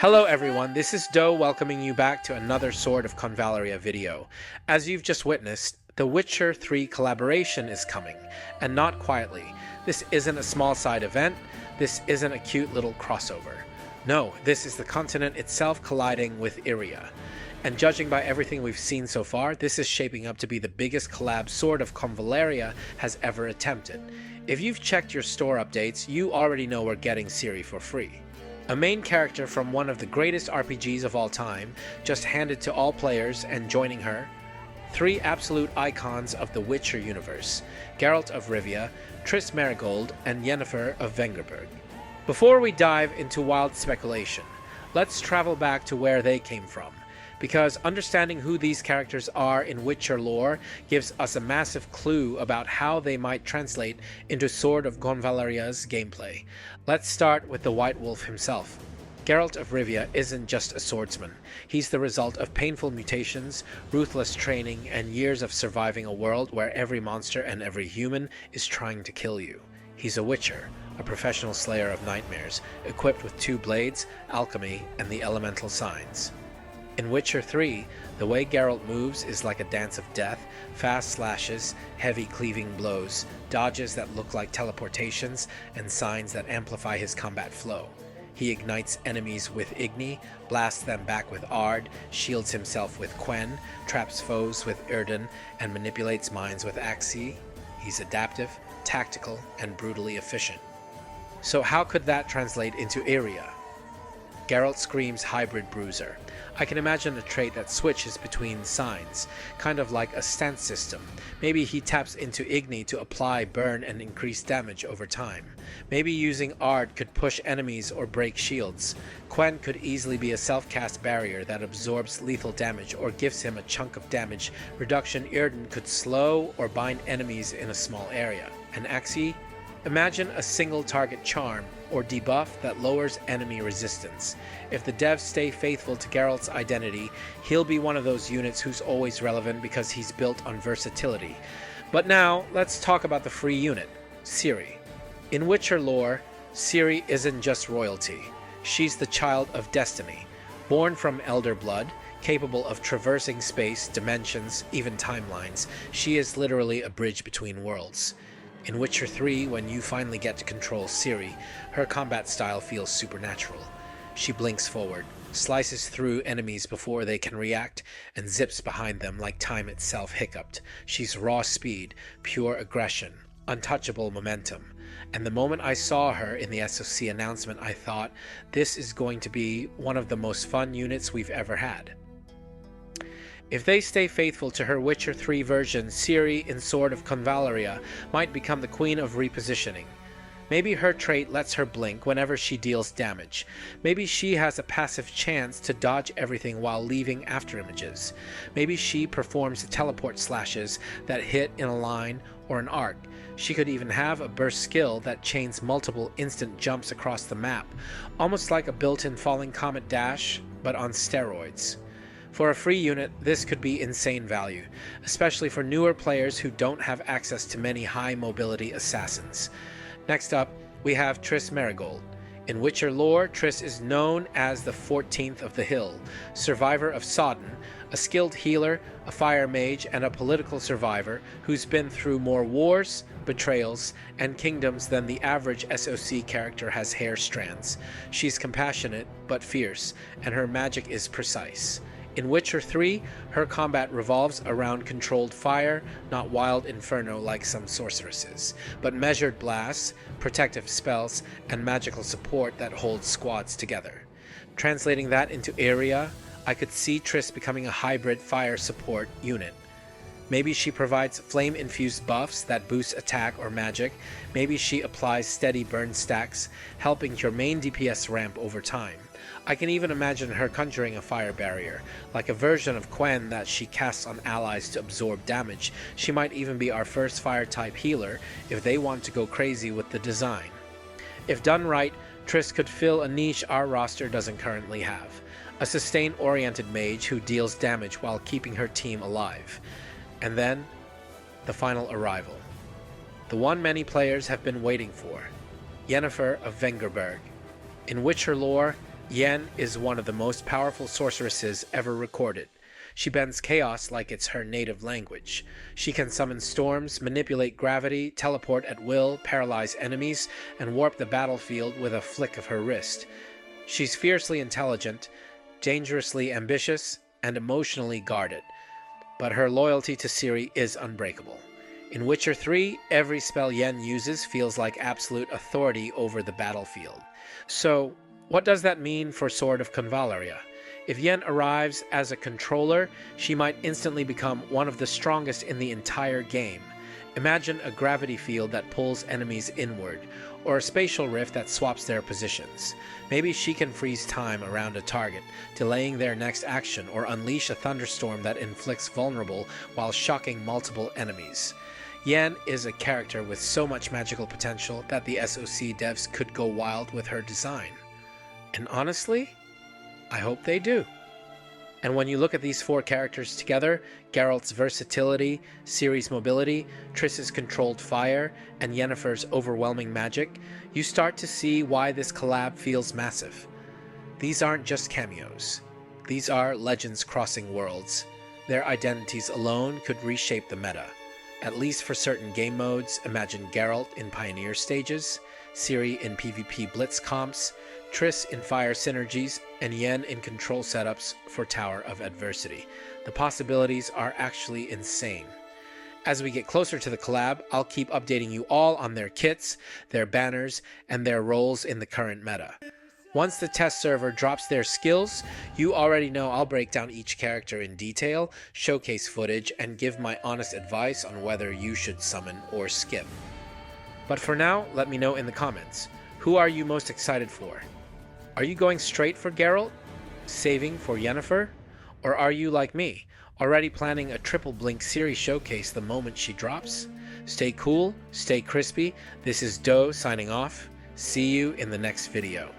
Hello everyone, this is Doe welcoming you back to another Sword of Convallaria video. As you've just witnessed, the Witcher 3 collaboration is coming, and not quietly. This isn't a small side event, this isn't a cute little crossover. No, this is the continent itself colliding with Iria. And judging by everything we've seen so far, this is shaping up to be the biggest collab Sword of Convallaria has ever attempted. If you've checked your store updates, you already know we're getting Ciri for free. A main character from one of the greatest RPGs of all time, just handed to all players, and joining her, three absolute icons of the Witcher universe, Geralt of Rivia, Triss Merigold, and Yennefer of Vengerberg. Before we dive into wild speculation, let's travel back to where they came from, because understanding who these characters are in Witcher lore gives us a massive clue about how they might translate into Sword of Convallaria's gameplay. Let's start with the White Wolf himself. Geralt of Rivia isn't just a swordsman. He's the result of painful mutations, ruthless training, and years of surviving a world where every monster and every human is trying to kill you. He's a Witcher, a professional slayer of nightmares, equipped with two blades, alchemy, and the elemental signs. In Witcher 3, the way Geralt moves is like a dance of death, fast slashes, heavy cleaving blows, dodges that look like teleportations, and signs that amplify his combat flow. He ignites enemies with Igni, blasts them back with Ard, shields himself with Quen, traps foes with Erden, and manipulates minds with Axii. He's adaptive, tactical, and brutally efficient. So how could that translate into Iria? Geralt screams hybrid bruiser. I can imagine a trait that switches between signs, kind of like a stance system. Maybe he taps into Igni to apply burn and increase damage over time. Maybe using Ard could push enemies or break shields. Quen could easily be a self-cast barrier that absorbs lethal damage or gives him a chunk of damage reduction. Erden could slow or bind enemies in a small area. And Axii? Imagine a single target charm or debuff that lowers enemy resistance. If the devs stay faithful to Geralt's identity, he'll be one of those units who's always relevant because he's built on versatility. But now, let's talk about the free unit, Ciri. In Witcher lore, Ciri isn't just royalty. She's the child of destiny, born from elder blood, capable of traversing space, dimensions, even timelines. She is literally a bridge between worlds. In Witcher 3, when you finally get to control Ciri, her combat style feels supernatural. She blinks forward, slices through enemies before they can react, and zips behind them like time itself hiccuped. She's raw speed, pure aggression, untouchable momentum. And the moment I saw her in the SOC announcement, I thought, this is going to be one of the most fun units we've ever had. If they stay faithful to her Witcher 3 version, Ciri in Sword of Convallaria might become the queen of repositioning. Maybe her trait lets her blink whenever she deals damage. Maybe she has a passive chance to dodge everything while leaving afterimages. Maybe she performs teleport slashes that hit in a line or an arc. She could even have a burst skill that chains multiple instant jumps across the map, almost like a built-in falling comet dash, but on steroids. For a free unit, this could be insane value, especially for newer players who don't have access to many high-mobility assassins. Next up, we have Triss Merigold. In Witcher lore, Triss is known as the 14th of the Hill, survivor of Sodden, a skilled healer, a fire mage, and a political survivor who's been through more wars, betrayals, and kingdoms than the average SOC character has hair strands. She's compassionate, but fierce, and her magic is precise. In Witcher 3, her combat revolves around controlled fire, not wild inferno like some sorceresses, but measured blasts, protective spells, and magical support that holds squads together. Translating that into Iria, I could see Triss becoming a hybrid fire support unit. Maybe she provides flame-infused buffs that boost attack or magic. Maybe she applies steady burn stacks, helping your main DPS ramp over time. I can even imagine her conjuring a fire barrier, like a version of Quen that she casts on allies to absorb damage. She might even be our first fire-type healer if they want to go crazy with the design. If done right, Triss could fill a niche our roster doesn't currently have. A sustain-oriented mage who deals damage while keeping her team alive. And then, the final arrival. The one many players have been waiting for. Yennefer of Vengerberg. In Witcher lore, Yen is one of the most powerful sorceresses ever recorded. She bends chaos like it's her native language. She can summon storms, manipulate gravity, teleport at will, paralyze enemies, and warp the battlefield with a flick of her wrist. She's fiercely intelligent, dangerously ambitious, and emotionally guarded. But her loyalty to Ciri is unbreakable. In Witcher 3, every spell Yen uses feels like absolute authority over the battlefield. So, what does that mean for Sword of Convallaria? If Yen arrives as a controller, she might instantly become one of the strongest in the entire game. Imagine a gravity field that pulls enemies inward, or a spatial rift that swaps their positions. Maybe she can freeze time around a target, delaying their next action, or unleash a thunderstorm that inflicts vulnerable while shocking multiple enemies. Yen is a character with so much magical potential that the SOC devs could go wild with her design. And honestly, I hope they do. And when you look at these four characters together, Geralt's versatility, Ciri's mobility, Triss's controlled fire, and Yennefer's overwhelming magic, you start to see why this collab feels massive. These aren't just cameos. These are legends crossing worlds. Their identities alone could reshape the meta. At least for certain game modes, imagine Geralt in Pioneer stages, Ciri in PvP Blitz comps, Triss in fire synergies, and Yen in control setups for Tower of Adversity. The possibilities are actually insane. As we get closer to the collab, I'll keep updating you all on their kits, their banners, and their roles in the current meta. Once the test server drops their skills, you already know I'll break down each character in detail, showcase footage, and give my honest advice on whether you should summon or skip. But for now, let me know in the comments, who are you most excited for? Are you going straight for Geralt, saving for Yennefer? Or are you like me, already planning a triple blink Ciri showcase the moment she drops? Stay cool, stay crispy. This is Doe signing off. See you in the next video.